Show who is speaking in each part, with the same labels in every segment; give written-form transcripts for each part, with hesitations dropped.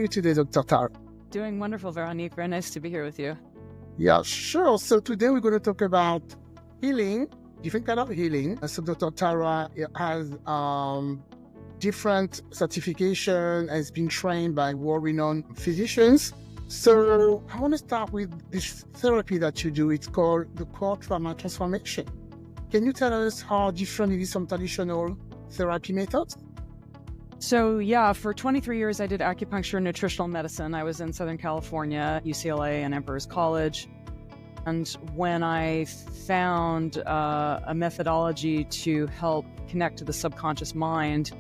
Speaker 1: you today, Dr. Tara?
Speaker 2: Doing wonderful, Veronique. Very nice to be here with you.
Speaker 1: Yeah, sure. So today we're going to talk about healing, different kind of healing. So Dr. Tara has different certification and has been trained by world-renowned physicians. So I want to start with this therapy that you do. It's called the core trauma transformation. Can you tell us how different it is from traditional therapy methods?
Speaker 2: So yeah, for 23 years, I did acupuncture and nutritional medicine. I was in Southern California, UCLA and Emperor's College. And when I found a methodology to help connect to the subconscious mind,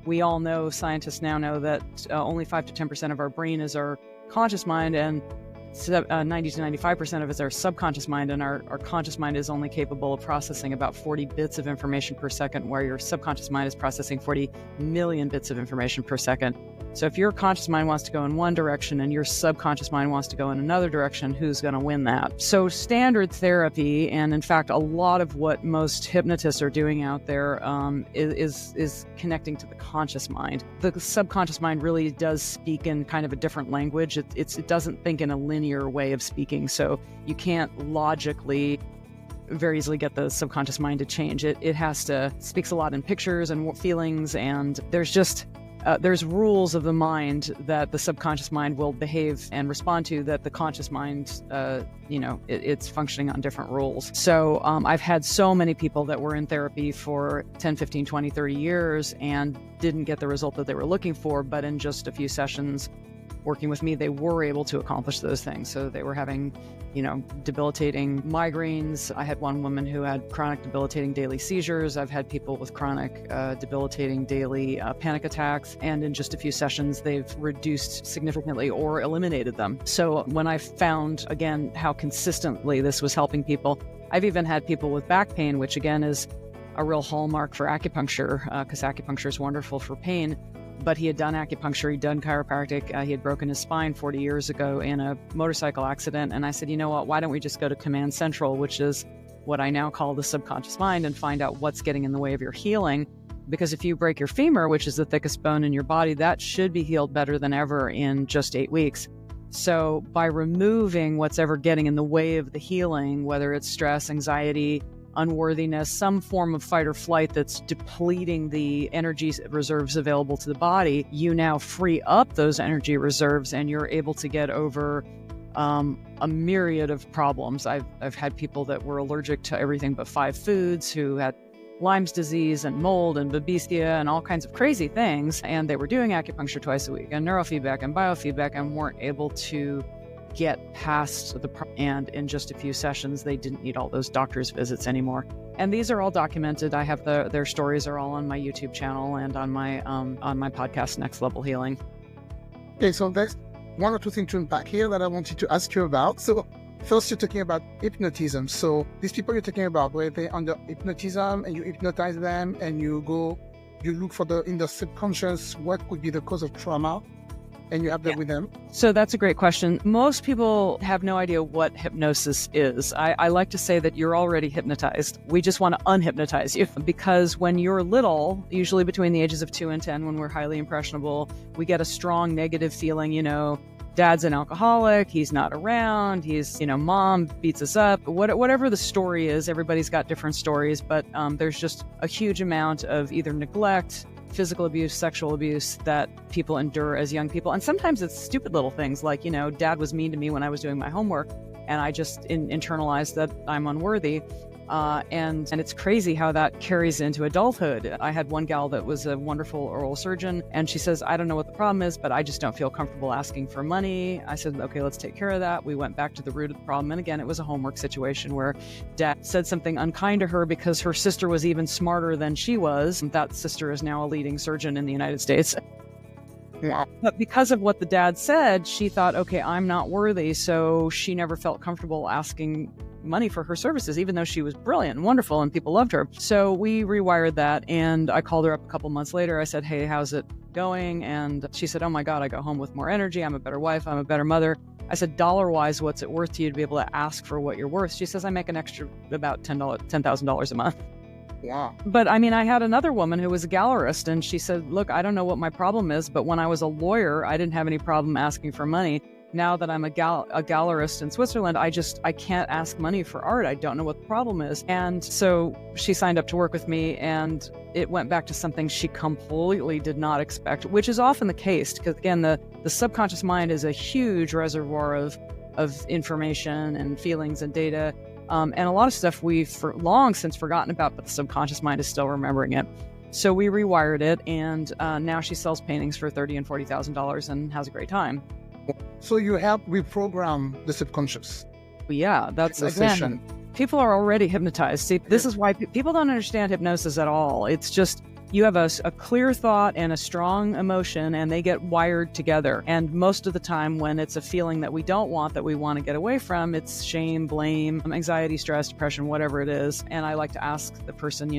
Speaker 2: we all know, scientists now know, that only 5 to 10% of our brain is our conscious mind, and 90 to 95% of it is our subconscious mind, and our conscious mind is only capable of processing about 40 bits of information per second, where your subconscious mind is processing 40 million bits of information per second. So if your conscious mind wants to go in one direction and your subconscious mind wants to go in another direction, who's going to win that? So standard therapy, and in fact, a lot of what most hypnotists are doing out there is connecting to the conscious mind. The subconscious mind really does speak in kind of a different language. It doesn't think in a linear way of speaking, so you can't logically very easily get the subconscious mind to change. It speaks a lot in pictures and feelings, and there's rules of the mind that the subconscious mind will behave and respond to that the conscious mind, it's functioning on different rules. So I've had so many people that were in therapy for 10, 15, 20, 30 years and didn't get the result that they were looking for, but in just a few sessions working with me, they were able to accomplish those things. So they were having, debilitating migraines. I had one woman who had chronic debilitating daily seizures. I've had people with chronic debilitating daily panic attacks. And in just a few sessions, they've reduced significantly or eliminated them. So when I found, again, how consistently this was helping people, I've even had people with back pain, which again is a real hallmark for acupuncture, because acupuncture is wonderful for pain. But he had done acupuncture, he'd done chiropractic, he had broken his spine 40 years ago in a motorcycle accident. And I said, you know what, why don't we just go to Command Central, which is what I now call the subconscious mind, and find out what's getting in the way of your healing. Because if you break your femur, which is the thickest bone in your body, that should be healed better than ever in just 8 weeks. So by removing what's ever getting in the way of the healing, whether it's stress, anxiety, unworthiness, some form of fight or flight that's depleting the energy reserves available to the body, you now free up those energy reserves and you're able to get over a myriad of problems. I've had people that were allergic to everything but 5 foods, who had Lyme's disease and mold and babesia and all kinds of crazy things, and they were doing acupuncture twice a week and neurofeedback and biofeedback and weren't able to get past and in just a few sessions, they didn't need all those doctor's visits anymore. And these are all documented. I have their stories are all on my YouTube channel and on my podcast, Next Level Healing.
Speaker 1: Okay, so there's one or two things to unpack here that I wanted to ask you about. So first, you're talking about hypnotism. So these people you're talking about, were they under hypnotism and you hypnotize them and you look for in the subconscious, what could be the cause of trauma? And you have that with them?
Speaker 2: So that's a great question. Most people have no idea what hypnosis is. I like to say that you're already hypnotized. We just want to unhypnotize you, because when you're little, usually between the ages of 2 and 10, when we're highly impressionable, we get a strong negative feeling, dad's an alcoholic, he's not around, mom beats us up, whatever the story is. Everybody's got different stories, but there's just a huge amount of either neglect, physical abuse, sexual abuse that people endure as young people. And sometimes it's stupid little things like, dad was mean to me when I was doing my homework, and I just internalized that I'm unworthy. And it's crazy how that carries into adulthood. I had one gal that was a wonderful oral surgeon, and she says, I don't know what the problem is, but I just don't feel comfortable asking for money. I said, okay, let's take care of that. We went back to the root of the problem. And again, it was a homework situation where dad said something unkind to her because her sister was even smarter than she was. That sister is now a leading surgeon in the United States.
Speaker 1: Yeah.
Speaker 2: But because of what the dad said, she thought, okay, I'm not worthy. So she never felt comfortable asking money for her services, even though she was brilliant and wonderful and people loved her. So we rewired that, and I called her up a couple months later. I said, hey, how's it going? And she said, oh my God, I go home with more energy. I'm a better wife. I'm a better mother. I said, dollar-wise, what's it worth to you to be able to ask for what you're worth? She says, I make an extra about $10,000 a month.
Speaker 1: Wow.
Speaker 2: But I mean, I had another woman who was a gallerist, and she said, look, I don't know what my problem is, but when I was a lawyer, I didn't have any problem asking for money. Now that I'm a gallerist in Switzerland, I can't ask money for art. I don't know what the problem is. And so she signed up to work with me, and it went back to something she completely did not expect, which is often the case, because again, the subconscious mind is a huge reservoir of information and feelings and data. And a lot of stuff we've long since forgotten about, but the subconscious mind is still remembering it. So we rewired it, and now she sells paintings for $30,000 and $40,000 and has a great time.
Speaker 1: So you help reprogram the subconscious.
Speaker 2: Yeah, that's again, people are already hypnotized. See, this is why people don't understand hypnosis at all. It's just you have a clear thought and a strong emotion, and they get wired together. And most of the time when it's a feeling that we don't want, that we want to get away from, it's shame, blame, anxiety, stress, depression, whatever it is. And I like to ask the person,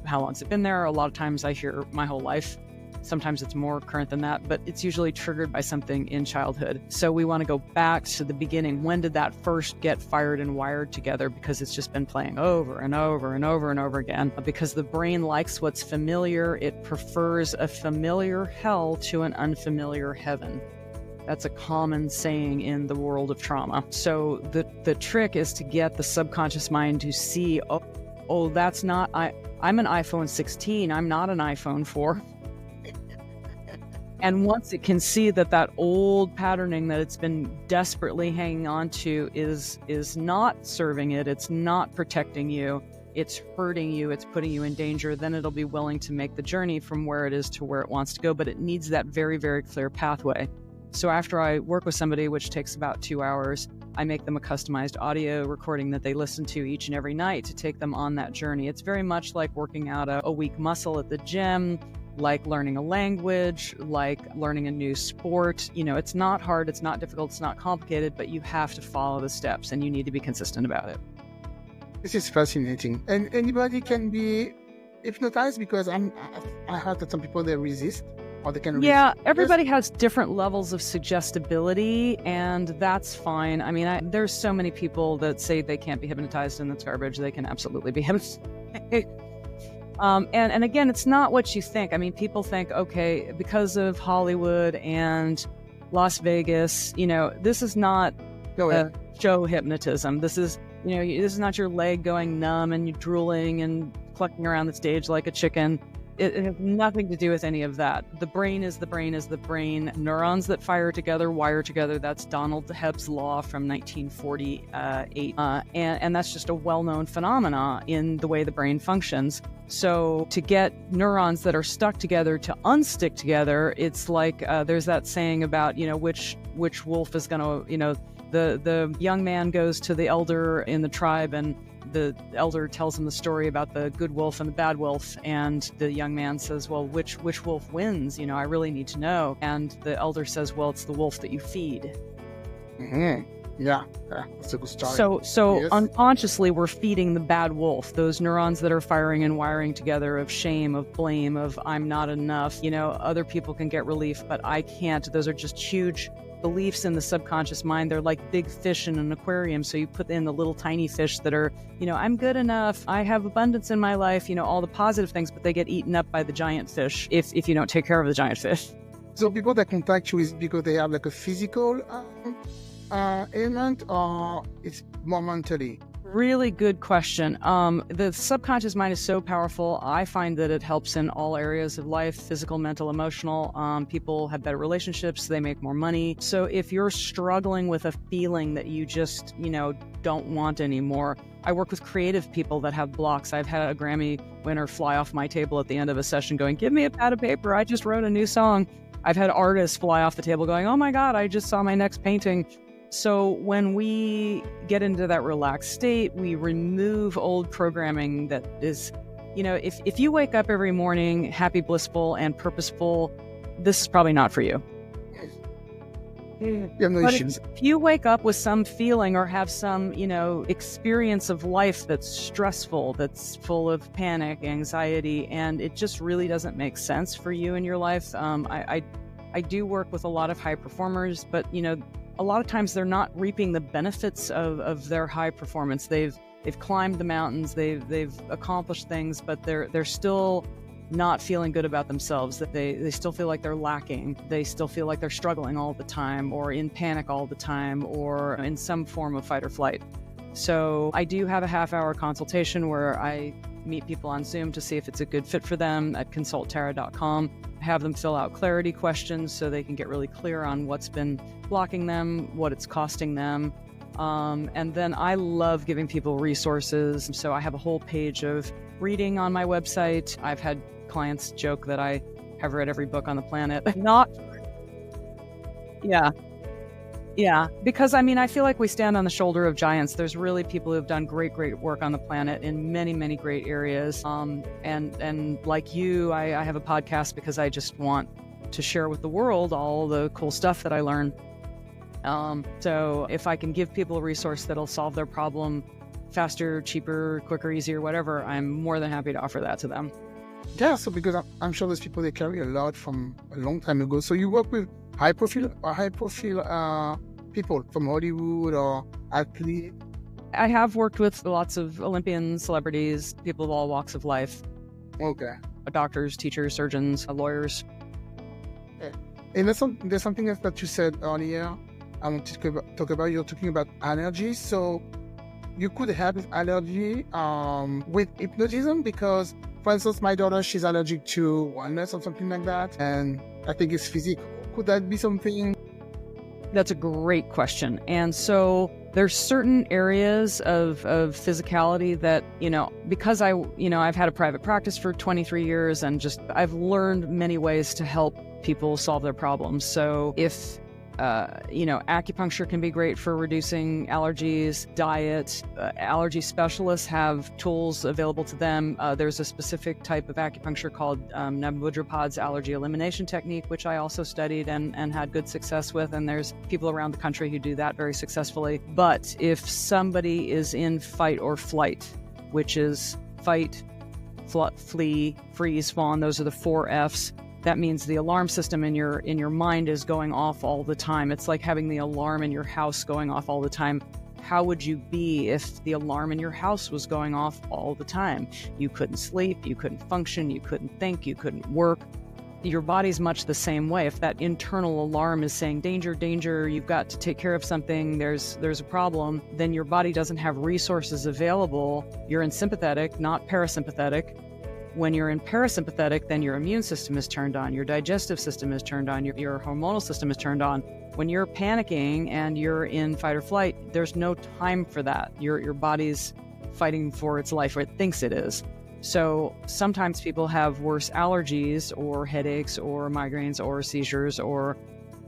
Speaker 2: how long's it been there? A lot of times I hear my whole life. Sometimes it's more current than that, but it's usually triggered by something in childhood. So we want to go back to the beginning. When did that first get fired and wired together? Because it's just been playing over and over and over and over again. Because the brain likes what's familiar. It prefers a familiar hell to an unfamiliar heaven. That's a common saying in the world of trauma. So the trick is to get the subconscious mind to see, oh, that's not, I'm an iPhone 16. I'm not an iPhone 4. And once it can see that old patterning that it's been desperately hanging on to is not serving it, it's not protecting you, it's hurting you, it's putting you in danger, then it'll be willing to make the journey from where it is to where it wants to go. But it needs that very, very clear pathway. So after I work with somebody, which takes about 2 hours, I make them a customized audio recording that they listen to each and every night to take them on that journey. It's very much like working out a weak muscle at the gym, like learning a language, like learning a new sport. It's not hard, it's not difficult, it's not complicated, but you have to follow the steps and you need to be consistent about it.
Speaker 1: This is fascinating. And anybody can be hypnotized, because I heard that some people, they resist, or they can resist.
Speaker 2: Yeah, everybody has different levels of suggestibility, and that's fine. I mean, there's so many people that say they can't be hypnotized, and that's garbage. They can absolutely be hypnotized. And again, it's not what you think. I mean, people think, okay, because of Hollywood and Las Vegas, this is not show hypnotism. This is, this is not your leg going numb and you drooling and clucking around the stage like a chicken. It has nothing to do with any of that. The brain is the brain is the brain. Neurons that fire together, wire together. That's Donald Hebb's law from 1948. And that's just a well-known phenomena in the way the brain functions. So to get neurons that are stuck together to unstick together, it's like there's that saying about, which wolf is going to, the young man goes to the elder in the tribe, and the elder tells him the story about the good wolf and the bad wolf, and the young man says, well, which wolf wins? I really need to know. And the elder says, well, it's the wolf that you feed.
Speaker 1: Mm-hmm. Yeah, that's a good story.
Speaker 2: So
Speaker 1: Yes.
Speaker 2: Unconsciously, we're feeding the bad wolf, those neurons that are firing and wiring together of shame, of blame, of I'm not enough. Other people can get relief, but I can't. Those are just huge beliefs in the subconscious mind. They're like big fish in an aquarium. So you put in the little tiny fish that are, I'm good enough, I have abundance in my life, all the positive things, but they get eaten up by the giant fish if you don't take care of the giant fish.
Speaker 1: So people that contact you, is because they have like a physical ailment, or it's more mentally?
Speaker 2: Really good question. The subconscious mind is so powerful. I find that it helps in all areas of life, physical, mental, emotional. People have better relationships. They make more money. So if you're struggling with a feeling that you just, don't want anymore, I work with creative people that have blocks. I've had a Grammy winner fly off my table at the end of a session going, give me a pad of paper. I just wrote a new song. I've had artists fly off the table going, oh my God, I just saw my next painting. So when we get into that relaxed state, we remove old programming that is, if you wake up every morning happy, blissful, and purposeful, this is probably not for you.
Speaker 1: You have no
Speaker 2: But
Speaker 1: issues.
Speaker 2: if you wake up with some feeling or have some, experience of life that's stressful, that's full of panic, anxiety, and it just really doesn't make sense for you in your life, I do work with a lot of high performers, but, a lot of times they're not reaping the benefits of their high performance. They've they've climbed the mountains, they've accomplished things, but they're still not feeling good about themselves, that they still feel like they're lacking. They still feel like they're struggling all the time, or in panic all the time, or in some form of fight or flight. So I do have a half-hour consultation where I meet people on Zoom to see if it's a good fit for them at consulttara.com. Have them fill out clarity questions so they can get really clear on what's been blocking them, what it's costing them. And then I love giving people resources. So I have a whole page of reading on my website. I've had clients joke that I have read every book on the planet. Not, yeah, because I feel like we stand on the shoulder of giants. There's really people who have done great work on the planet in many great areas. And like you, I have a podcast because I just want to share with the world all the cool stuff that I learn. So if I can give people a resource that'll solve their problem faster, cheaper, quicker, easier, whatever, I'm more than happy to offer that to them.
Speaker 1: Yeah, so because I'm sure those people, they carry a lot from a long time ago. So you work with high profile people from Hollywood or athletes?
Speaker 2: I have worked with lots of Olympians, celebrities, people of all walks of life.
Speaker 1: Okay.
Speaker 2: Doctors, teachers, surgeons, lawyers.
Speaker 1: Okay. And there's something else that you said earlier I want to talk about. You're talking about allergies. So you could have this allergy with hypnotism because, for instance, my daughter, she's allergic to walnuts or something like that. And I think it's physical. Could that be something?
Speaker 2: That's a great question. And so there's certain areas of physicality that, because I've had a private practice for 23 years and I've learned many ways to help people solve their problems. So if acupuncture can be great for reducing allergies, diet. Allergy specialists have tools available to them. There's a specific type of acupuncture called Nabudrapad's allergy elimination technique, which I also studied and had good success with. And there's people around the country who do that very successfully. But if somebody is in fight or flight, which is fight, flee, freeze, fawn, those are the 4 Fs. That means the alarm system in your mind is going off all the time. It's like having the alarm in your house going off all the time. How would you be if the alarm in your house was going off all the time? You couldn't sleep, you couldn't function, you couldn't think, you couldn't work. Your body's much the same way. If that internal alarm is saying, danger, danger, you've got to take care of something, there's a problem, then your body doesn't have resources available. You're in sympathetic, not parasympathetic. When you're in parasympathetic, then your immune system is turned on, your digestive system is turned on, your hormonal system is turned on. When you're panicking and you're in fight or flight, there's no time for that. Your body's fighting for its life, or it thinks it is. So sometimes people have worse allergies or headaches or migraines or seizures or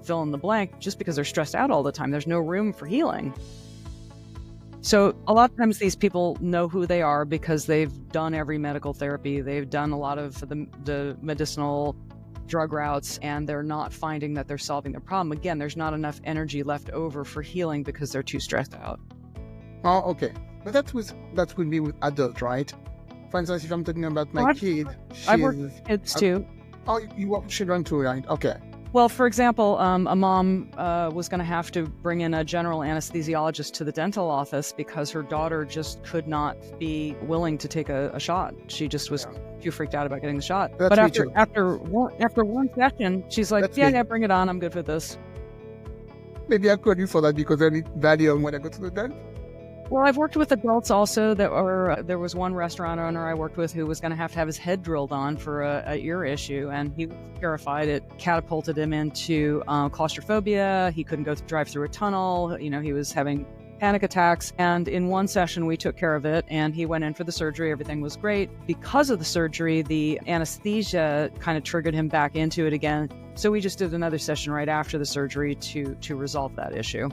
Speaker 2: fill in the blank just because they're stressed out all the time. There's no room for healing. So a lot of times these people know who they are because they've done every medical therapy. They've done a lot of the medicinal drug routes, and they're not finding that they're solving their problem. Again, there's not enough energy left over for healing because they're too stressed out.
Speaker 1: Oh, okay. But that would be with adults, right? For instance, if I'm talking about my kid,
Speaker 2: I work with kids too.
Speaker 1: Oh, you work with children too, right? Okay.
Speaker 2: Well, for example, a mom was going to have to bring in a general anesthesiologist to the dental office because her daughter just could not be willing to take a shot. She just was too freaked out about getting the shot.
Speaker 1: That's
Speaker 2: but after one session, she's like, yeah, bring it on. I'm good with this.
Speaker 1: Maybe I'll call you for that because I need Valium when I go to the dentist.
Speaker 2: Well, I've worked with adults also there was one restaurant owner I worked with who was going to have his head drilled on for a ear issue, and he was terrified. It catapulted him into claustrophobia. He couldn't drive through a tunnel. He was having panic attacks. And in one session, we took care of it, and he went in for the surgery. Everything was great. Because of the surgery, the anesthesia kind of triggered him back into it again. So we just did another session right after the surgery to resolve that issue.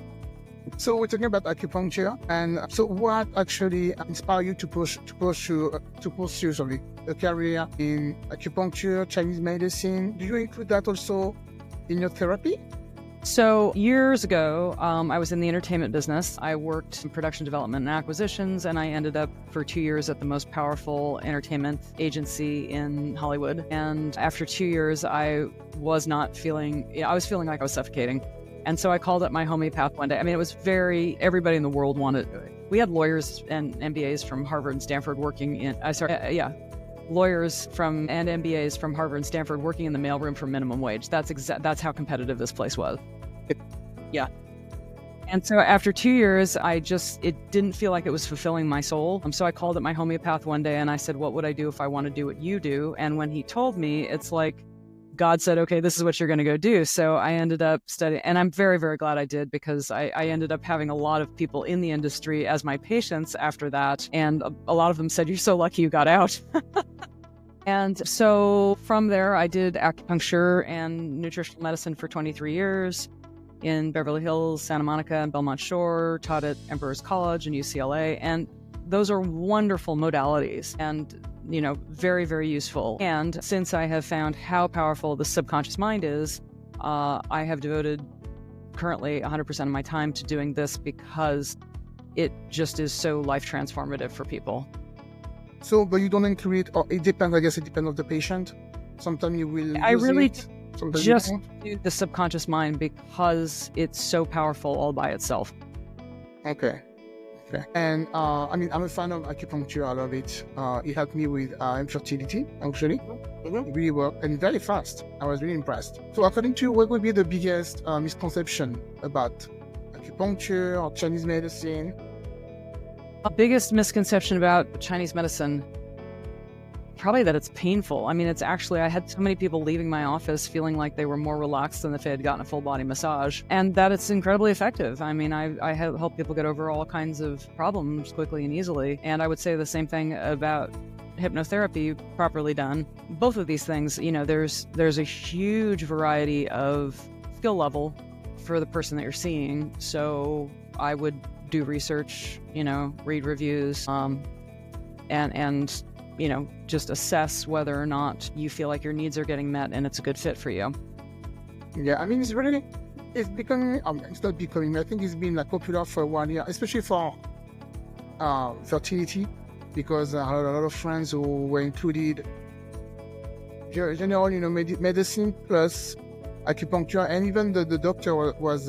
Speaker 1: So we're talking about acupuncture, and so what actually inspired you to pursue a career in acupuncture, Chinese medicine? Do you include that also in your therapy?
Speaker 2: So years ago, I was in the entertainment business. I worked in production development and acquisitions, and I ended up for 2 years at the most powerful entertainment agency in Hollywood. And after 2 years, I was feeling like I was suffocating. And so I called up my homeopath one day. I mean, it was everybody in the world wanted We had lawyers and MBAs from Harvard and Stanford working in, lawyers from and MBAs from Harvard and Stanford working in the mailroom for minimum wage. That's how competitive this place was. Yeah. And so after 2 years, it didn't feel like it was fulfilling my soul. So I called up my homeopath one day and I said, what would I do if I want to do what you do? And when he told me, it's like God said, okay, this is what you're going to go do. So I ended up studying, and I'm very, very glad I did, because I ended up having a lot of people in the industry as my patients after that. And a lot of them said, you're so lucky you got out. And so from there, I did acupuncture and nutritional medicine for 23 years in Beverly Hills, Santa Monica, and Belmont Shore, taught at Emperor's College and UCLA. And those are wonderful modalities and, very, very useful. And since I have found how powerful the subconscious mind is, I have devoted currently 100% of my time to doing this because it just is so life transformative for people.
Speaker 1: So, but you don't include, or it depends, I guess it depends on the patient. Sometimes you will
Speaker 2: I
Speaker 1: use
Speaker 2: really
Speaker 1: it, sometimes
Speaker 2: just
Speaker 1: you don't.
Speaker 2: do the subconscious mind because it's so powerful all by itself.
Speaker 1: Okay. And I'm a fan of acupuncture. I love it. It helped me with infertility, actually. It really worked, and very fast. I was really impressed. So according to you, what would be the biggest misconception about acupuncture or Chinese medicine?
Speaker 2: The biggest misconception about Chinese medicine, probably that it's painful. I mean, it's actually, I had so many people leaving my office feeling like they were more relaxed than if they had gotten a full body massage, and that it's incredibly effective. I mean, I have helped people get over all kinds of problems quickly and easily. And I would say the same thing about hypnotherapy properly done. Both of these things, there's a huge variety of skill level for the person that you're seeing. So I would do research, read reviews, and just assess whether or not you feel like your needs are getting met and it's a good fit for you.
Speaker 1: Yeah, I mean, it's becoming, it's not becoming, I think it's been popular for 1 year, especially for fertility, because I had a lot of friends who were included general, medicine plus acupuncture, and even the doctor was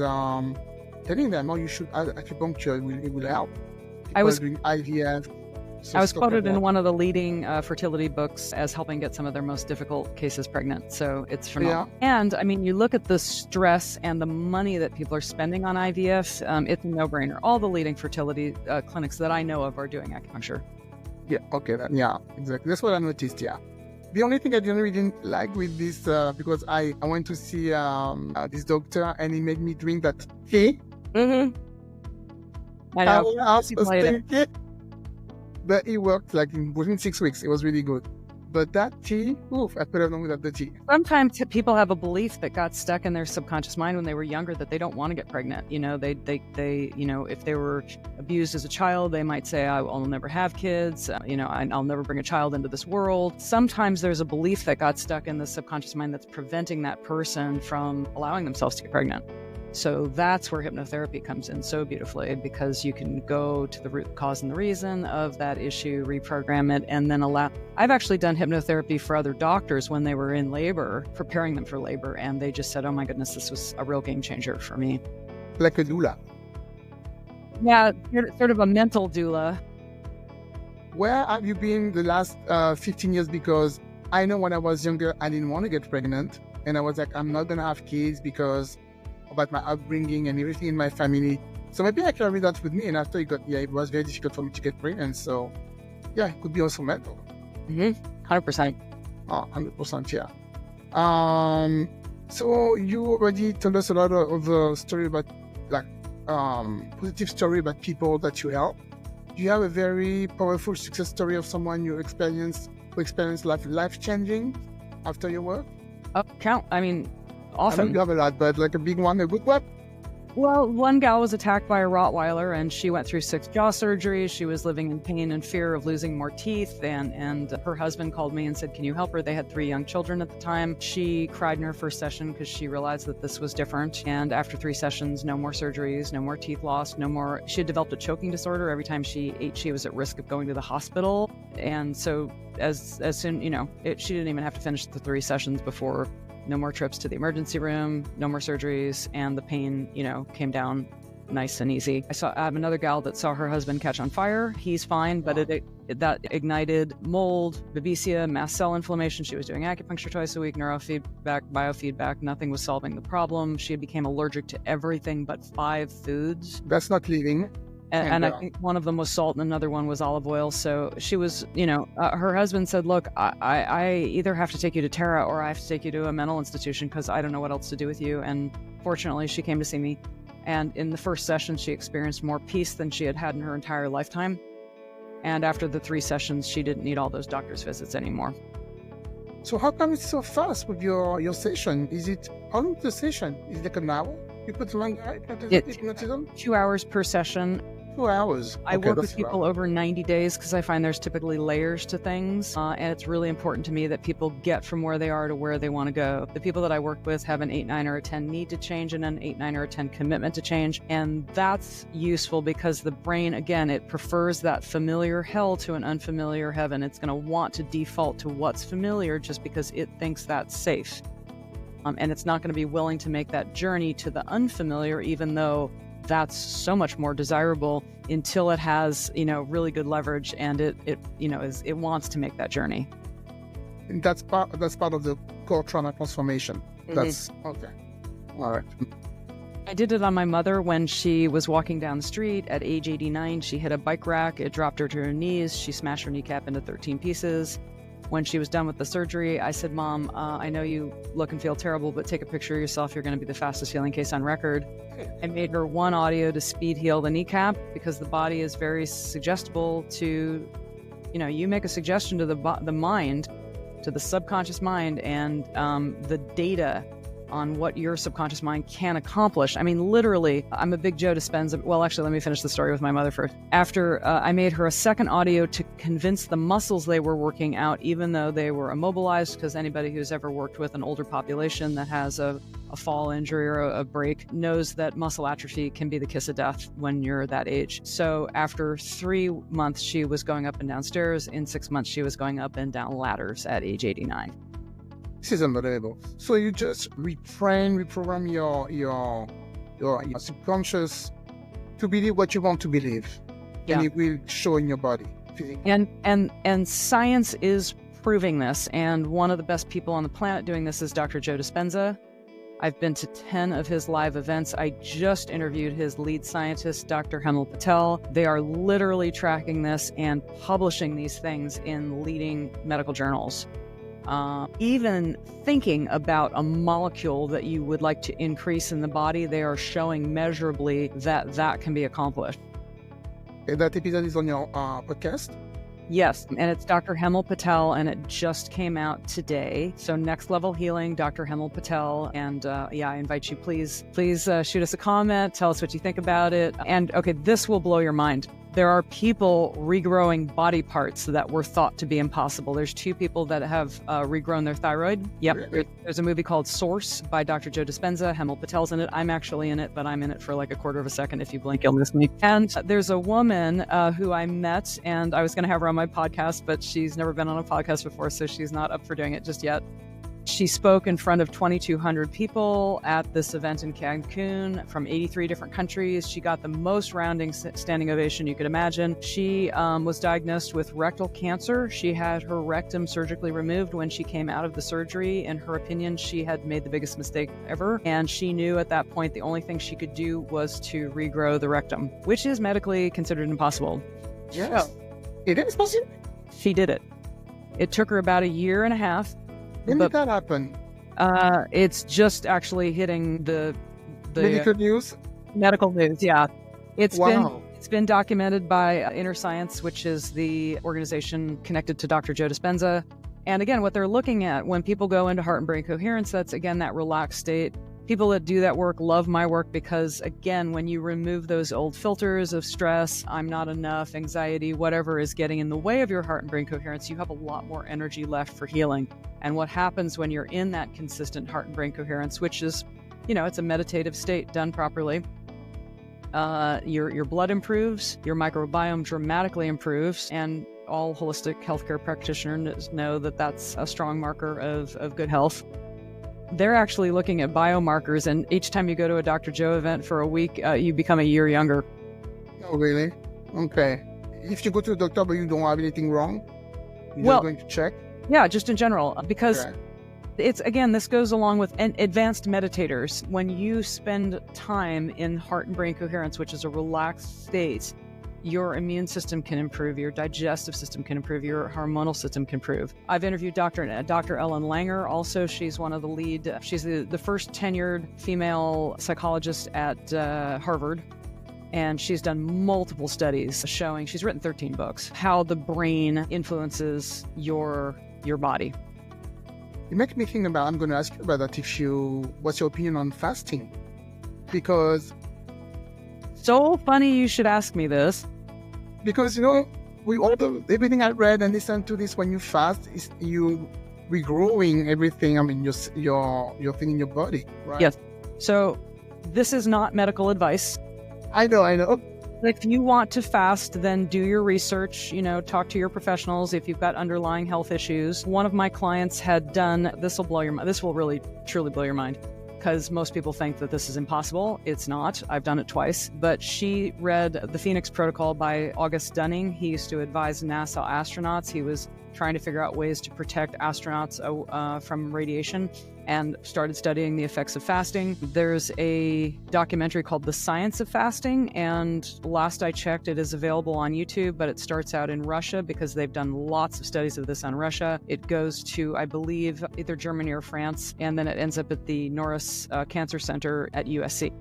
Speaker 1: telling them, you should add acupuncture, it will help.
Speaker 2: I was
Speaker 1: doing IVF.
Speaker 2: I was quoted in one of the leading fertility books as helping get some of their most difficult cases pregnant. So it's phenomenal. Yeah. And I mean, you look at the stress and the money that people are spending on IVF, it's a no-brainer. All the leading fertility clinics that I know of are doing acupuncture.
Speaker 1: Yeah, okay, yeah, exactly. That's what I noticed, yeah. The only thing I generally didn't like with this, because I went to see this doctor and he made me drink that tea.
Speaker 2: Mm-hmm. I know.
Speaker 1: But it worked within 6 weeks. It was really good. But that tea, I could have done without the tea.
Speaker 2: Sometimes people have a belief that got stuck in their subconscious mind when they were younger that they don't want to get pregnant. They if they were abused as a child, they might say, I'll never have kids. I'll never bring a child into this world. Sometimes there's a belief that got stuck in the subconscious mind that's preventing that person from allowing themselves to get pregnant. So that's where hypnotherapy comes in so beautifully, because you can go to the root cause and the reason of that issue, reprogram it, and then allow. I've actually done hypnotherapy for other doctors when they were in labor, preparing them for labor, and they just said, oh my goodness, this was a real game changer for me.
Speaker 1: Like a doula.
Speaker 2: Yeah, sort of a mental doula.
Speaker 1: Where have you been the last 15 years? Because I know when I was younger, I didn't want to get pregnant. And I was like, I'm not going to have kids because about my upbringing and everything in my family. So maybe I carried that with me, and after it was very difficult for me to get pregnant. So yeah, it could be also mental.
Speaker 2: 100%.
Speaker 1: Oh, 100%, yeah. So you already told us a lot of the story about positive story about people that you help. Do you have a very powerful success story of someone who experienced life-changing after your work?
Speaker 2: Often.
Speaker 1: I know you have a lot, but a big one, a good one?
Speaker 2: Well, one gal was attacked by a Rottweiler, and she went through 6 jaw surgeries. She was living in pain and fear of losing more teeth, and her husband called me and said, can you help her? They had 3 young children at the time. She cried in her first session because she realized that this was different. And after 3 sessions, no more surgeries, no more teeth lost, no more. She had developed a choking disorder. Every time she ate, she was at risk of going to the hospital. And so as soon, she didn't even have to finish the 3 sessions before. No more trips to the emergency room, no more surgeries, and the pain, came down nice and easy. I have another gal that saw her husband catch on fire. He's fine, but that ignited mold, babesia, mast cell inflammation. She was doing acupuncture twice a week, neurofeedback, biofeedback. Nothing was solving the problem. She became allergic to everything but 5 foods.
Speaker 1: That's not living.
Speaker 2: And I think one of them was salt and another one was olive oil. So she was, her husband said, look, I either have to take you to Tara or I have to take you to a mental institution because I don't know what else to do with you. And fortunately, she came to see me. And in the first session, she experienced more peace than she had had in her entire lifetime. And after the 3 sessions, she didn't need all those doctor's visits anymore.
Speaker 1: So how come it's so fast with your session? How long is the session? Is it like an hour? You put hypnotism?
Speaker 2: 2 hours per session.
Speaker 1: 2 hours.
Speaker 2: I work with people over 90 days because I find there's typically layers to things. And it's really important to me that people get from where they are to where they want to go. The people that I work with have an 8, 9, or a 10 need to change and an 8, 9, or a 10 commitment to change. And that's useful because the brain, again, it prefers that familiar hell to an unfamiliar heaven. It's going to want to default to what's familiar just because it thinks that's safe. And it's not going to be willing to make that journey to the unfamiliar, even though that's so much more desirable until it has, really good leverage and it wants to make that journey.
Speaker 1: And that's part of the core trauma transformation.
Speaker 2: Mm-hmm.
Speaker 1: That's okay. All right.
Speaker 2: I did it on my mother when she was walking down the street at age 89. She hit a bike rack. It dropped her to her knees. She smashed her kneecap into 13 pieces. When she was done with the surgery, I said, Mom, I know you look and feel terrible, but take a picture of yourself. You're going to be the fastest healing case on record. I made her 1 audio to speed heal the kneecap because the body is very suggestible to, you make a suggestion to the mind, to the subconscious mind, and the data on what your subconscious mind can accomplish. I mean, literally, I'm a big Joe Dispenza. Well, actually, let me finish the story with my mother first. After I made her a second audio to convince the muscles they were working out, even though they were immobilized, because anybody who's ever worked with an older population that has a fall injury or a break knows that muscle atrophy can be the kiss of death when you're that age. So after 3 months, she was going up and down stairs. In 6 months, she was going up and down ladders at age 89.
Speaker 1: This is unbelievable. So you just reprogram your subconscious to believe what you want to believe, and it will show in your body.
Speaker 2: And science is proving this. And one of the best people on the planet doing this is Dr. Joe Dispenza. I've been to 10 of his live events. I just interviewed his lead scientist, Dr. Hemal Patel. They are literally tracking this and publishing these things in leading medical journals. Even thinking about a molecule that you would like to increase in the body, they are showing measurably that can be accomplished.
Speaker 1: And that episode is on your podcast?
Speaker 2: Yes, and it's Dr. Hemal Patel, and it just came out today. So Next Level Healing, Dr. Hemal Patel. And I invite you, please shoot us a comment, tell us what you think about it. And okay, this will blow your mind. There are people regrowing body parts that were thought to be impossible. There's 2 people that have regrown their thyroid. Yep.
Speaker 1: Really?
Speaker 2: There's a movie called Source by Dr. Joe Dispenza. Hemal Patel's in it. I'm actually in it, but I'm in it for like a quarter of a second. If you blink, you'll miss me. And there's a woman who I met, and I was going to have her on my podcast, but she's never been on a podcast before, so she's not up for doing it just yet. She spoke in front of 2,200 people at this event in Cancun from 83 different countries. She got the most rounding standing ovation you could imagine. She was diagnosed with rectal cancer. She had her rectum surgically removed when she came out of the surgery. In her opinion, she had made the biggest mistake ever. And she knew at that point the only thing she could do was to regrow the rectum, which is medically considered impossible.
Speaker 1: Yes. It is possible?
Speaker 2: She did it. It took her about 1.5 years.
Speaker 1: When did that happen?
Speaker 2: It's just actually hitting the
Speaker 1: medical news.
Speaker 2: Medical news, yeah. It's
Speaker 1: Wow.
Speaker 2: been documented by Inner Science, which is the organization connected to Dr. Joe Dispenza. And again, what they're looking at when people go into heart and brain coherence, that's again that relaxed state. People that do that work love my work because, again, when you remove those old filters of stress, I'm not enough, anxiety, whatever is getting in the way of your heart and brain coherence, you have a lot more energy left for healing. And what happens when you're in that consistent heart and brain coherence, which is, it's a meditative state done properly, your blood improves, your microbiome dramatically improves, and all holistic healthcare practitioners know that that's a strong marker of good health. they're actually looking at biomarkers, and each time you go to a Dr. Joe event for a week, you become a year younger.
Speaker 1: Oh, really? Okay. If you go to the doctor but you don't have anything wrong, you're
Speaker 2: Well,
Speaker 1: just going to check?
Speaker 2: Yeah, just in general, because
Speaker 1: Okay.
Speaker 2: it's, again, this goes along with advanced meditators. When you spend time in heart and brain coherence, which is a relaxed state, your immune system can improve, your digestive system can improve, your hormonal system can improve. I've interviewed Dr. Ellen Langer. Also, she's one of the lead, she's the first tenured female psychologist at Harvard. And she's done multiple studies showing, she's written 13 books, how the brain influences your body.
Speaker 1: It makes me think about, I'm going to ask you about that, what's your opinion on fasting? Because
Speaker 2: So funny you should ask me this.
Speaker 1: Everything I read and listened to this, when you fast, is you regrowing everything. I mean, your thing in your body, right?
Speaker 2: Yes. So this is not medical advice.
Speaker 1: I know.
Speaker 2: If you want to fast, then do your research, talk to your professionals if you've got underlying health issues. One of my clients had done, this will blow your mind. This will really, truly blow your mind, because most people think that this is impossible. It's not. I've done it twice. But she read The Phoenix Protocol by August Dunning. He used to advise NASA astronauts. He was trying to figure out ways to protect astronauts from radiation, and started studying the effects of fasting. There's a documentary called The Science of Fasting, and last I checked, it is available on YouTube, but it starts out in Russia because they've done lots of studies of this on Russia. It goes to, I believe, either Germany or France, and then it ends up at the Norris Cancer Center at USC.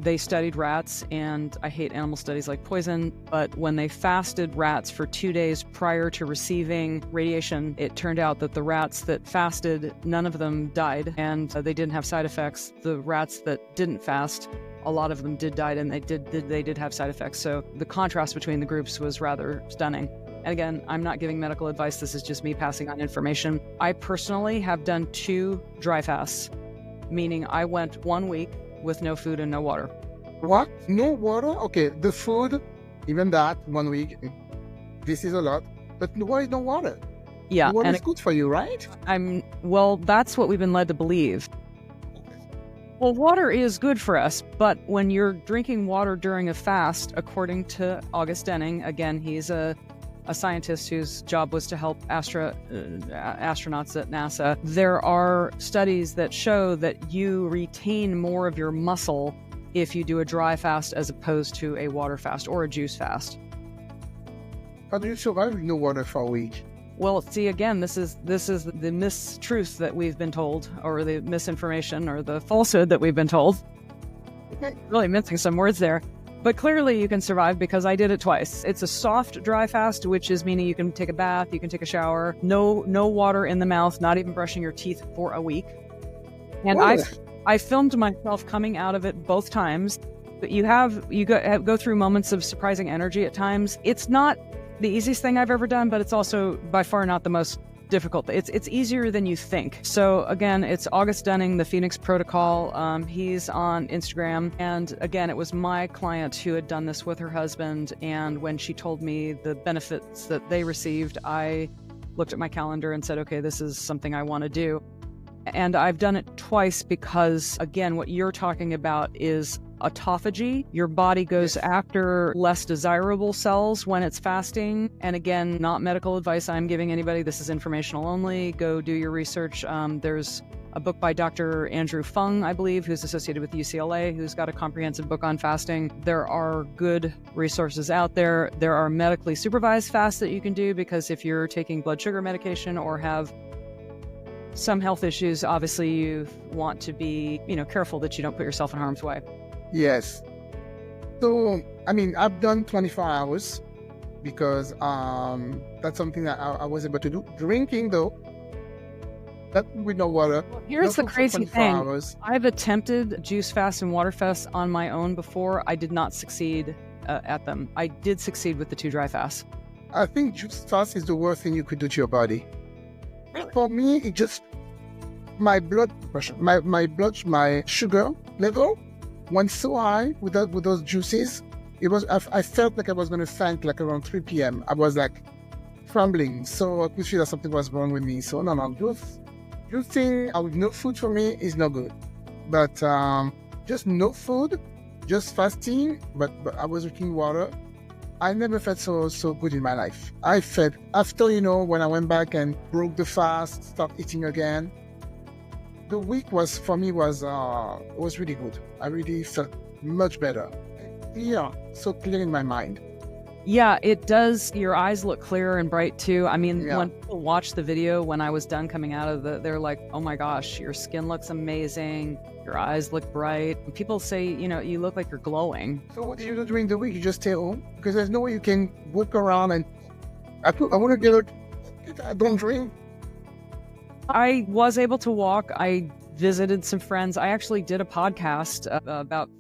Speaker 2: They studied rats, and I hate animal studies like poison, but when they fasted rats for 2 days prior to receiving radiation, it turned out that the rats that fasted, none of them died, and they didn't have side effects. The rats that didn't fast, a lot of them did die, and they did have side effects. So the contrast between the groups was rather stunning. And again, I'm not giving medical advice. This is just me passing on information. I personally have done 2 dry fasts, meaning I went 1 week with no food and no water.
Speaker 1: What? No water? Okay, the food, even that, 1 week, this is a lot. But why no water?
Speaker 2: Yeah.
Speaker 1: Water is good for you, right?
Speaker 2: Well, that's what we've been led to believe. Well, water is good for us, but when you're drinking water during a fast, according to August Denning, again, he's a scientist whose job was to help astronauts at NASA, there are studies that show that you retain more of your muscle if you do a dry fast as opposed to a water fast or a juice fast.
Speaker 1: How do you survive with no water for a week?
Speaker 2: Well, see, again, this is the mistruth that we've been told, or the misinformation, or the falsehood that we've been told. Really mincing some words there. But clearly you can survive, because I did it twice. It's a soft dry fast, which is meaning you can take a bath, you can take a shower, no water in the mouth, not even brushing your teeth for a week. And I filmed myself coming out of it both times. But you go through moments of surprising energy at times. It's not the easiest thing I've ever done, but it's also by far not the most difficult. It's easier than you think. So again, it's August Dunning, The Phoenix Protocol. He's on Instagram. And again, it was my client who had done this with her husband. And when she told me the benefits that they received, I looked at my calendar and said, okay, this is something I want to do. And I've done it twice because, again, what you're talking about is autophagy. Your body goes after less desirable cells when it's fasting. And again, not medical advice I'm giving anybody. This is informational only. Go do your research. There's a book by Dr. Andrew Fung, I believe, who's associated with UCLA, who's got a comprehensive book on fasting. There are good resources out there. There are medically supervised fasts that you can do, because if you're taking blood sugar medication or have some health issues, obviously you want to be, careful that you don't put yourself in harm's way.
Speaker 1: Yes. So, I've done 24 hours because that's something that I was able to do. Drinking, though, that with no water.
Speaker 2: Well, here's the crazy thing.
Speaker 1: Hours.
Speaker 2: I've attempted juice fast and water fast on my own before. I did not succeed at them. I did succeed with the 2 dry fasts.
Speaker 1: I think juice fast is the worst thing you could do to your body. Really? For me, it just, my blood pressure, my sugar level went so high with those juices. I felt like I was going to faint like around 3 p.m. I was like trembling. So I could feel that something was wrong with me. So no, juicing with no food for me is no good. But just no food, just fasting, but I was drinking water. I never felt so good in my life. I felt after, when I went back and broke the fast, start eating again. The week was really good. I really felt much better. Yeah, so clear in my mind.
Speaker 2: Yeah, it does. Your eyes look clearer and bright too. I mean,
Speaker 1: Yeah.
Speaker 2: when people watch the video, when I was done coming out of they're like, oh my gosh, your skin looks amazing. Your eyes look bright. And people say, you look like you're glowing.
Speaker 1: So what do you do during the week? You just stay home? Because there's no way you can walk around and I want to get I don't drink.
Speaker 2: I was able to walk. I visited some friends. I actually did a podcast about,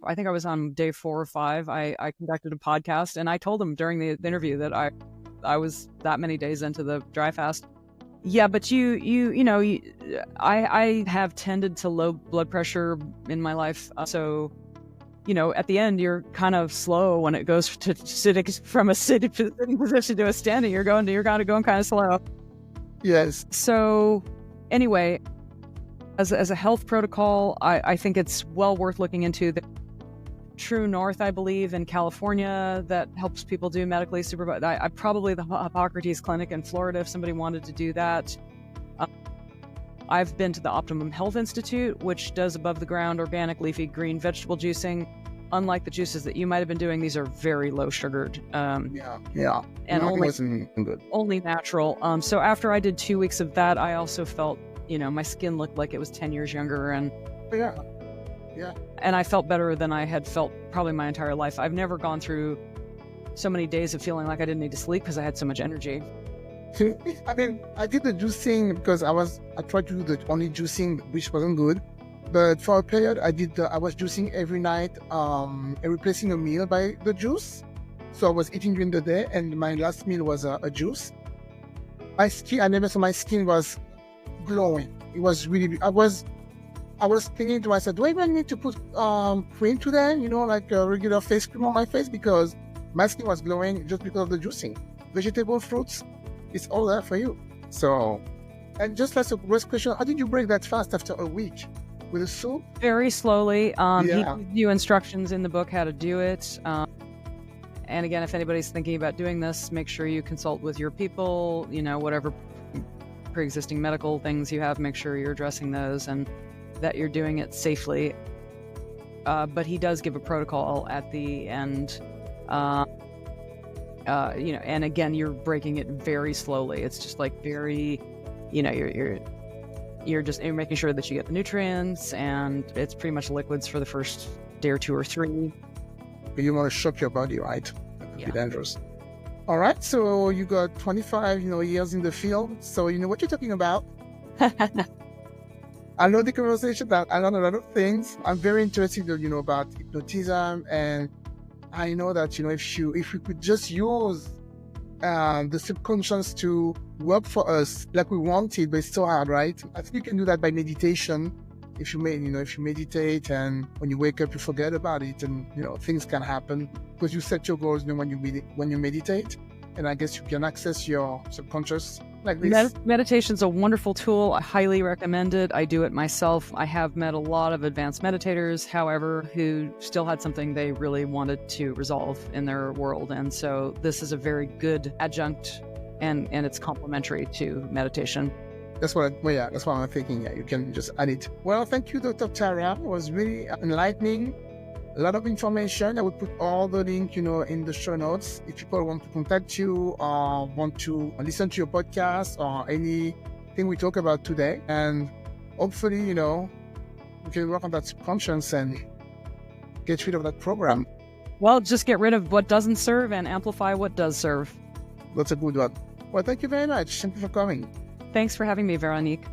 Speaker 2: I think I was on day 4 or 5. I conducted a podcast and I told them during the interview that I was that many days into the dry fast. Yeah, but I have tended to low blood pressure in my life. So, at the end, you're kind of slow when it goes to sitting from a sitting position to a standing. You're going kind of slow.
Speaker 1: Yes.
Speaker 2: So anyway, as a health protocol, I think it's well worth looking into. The True North, I believe, in California, that helps people do medically supervised. I probably the Hippocrates Clinic in Florida, if somebody wanted to do that. I've been to the Optimum Health Institute, which does above the ground organic leafy green vegetable juicing. Unlike the juices that you might have been doing, these are very low sugared.
Speaker 1: Yeah.
Speaker 2: And
Speaker 1: No, it wasn't good.
Speaker 2: only natural. So after I did 2 weeks of that, I also felt, my skin looked like it was 10 years younger, and
Speaker 1: Yeah.
Speaker 2: and I felt better than I had felt probably my entire life. I've never gone through so many days of feeling like I didn't need to sleep because I had so much energy.
Speaker 1: I mean, I did the juicing because I tried to do the only juicing, which wasn't good. But for a period, I was juicing every night, and replacing a meal by the juice. So I was eating during the day, and my last meal was a juice. My skin, I never saw my skin was glowing. It was really, I was thinking to myself, do I even need to put cream today? Like a regular face cream on my face, because my skin was glowing just because of the juicing. Vegetable, fruits, it's all there for you. So, and just as a first question, how did you break that fast after a week? With a soup?
Speaker 2: Very slowly. He
Speaker 1: Yeah.
Speaker 2: gives you instructions in the book how to do it. And again, if anybody's thinking about doing this, make sure you consult with your people, whatever pre-existing medical things you have, make sure you're addressing those and that you're doing it safely. But he does give a protocol at the end. And again, you're breaking it very slowly. It's just like very, you're making sure that you get the nutrients, and it's pretty much liquids for the first day or 2 or 3.
Speaker 1: You want to shock your body, right? That could
Speaker 2: Yeah.
Speaker 1: be dangerous. All right, so you got 25, years in the field, so you know what you're talking about. I know the conversation that I learned a lot of things. I'm very interested, about hypnotism, and I know that, if we could just use the subconscious to work for us like we wanted, but it's so hard, right? I think you can do that by meditation. If you meditate, and when you wake up, you forget about it, and things can happen because you set your goals when you meditate, and I guess you can access your subconscious like this.
Speaker 2: Meditation's a wonderful tool. I highly recommend it. I do it myself. I have met a lot of advanced meditators, however, who still had something they really wanted to resolve in their world. And so this is a very good adjunct, and it's complementary to meditation.
Speaker 1: That's what I'm thinking. Yeah, you can just add it. Well, thank you, Dr. Tara. It was really enlightening. A lot of information. I will put all the link, in the show notes. If people want to contact you or want to listen to your podcast or anything we talk about today, and hopefully, we can work on that subconscious and get rid of that program.
Speaker 2: Well, just get rid of what doesn't serve and amplify what does serve.
Speaker 1: That's a good one. Well, thank you very much. Thank you for coming.
Speaker 2: Thanks for having me, Veronique.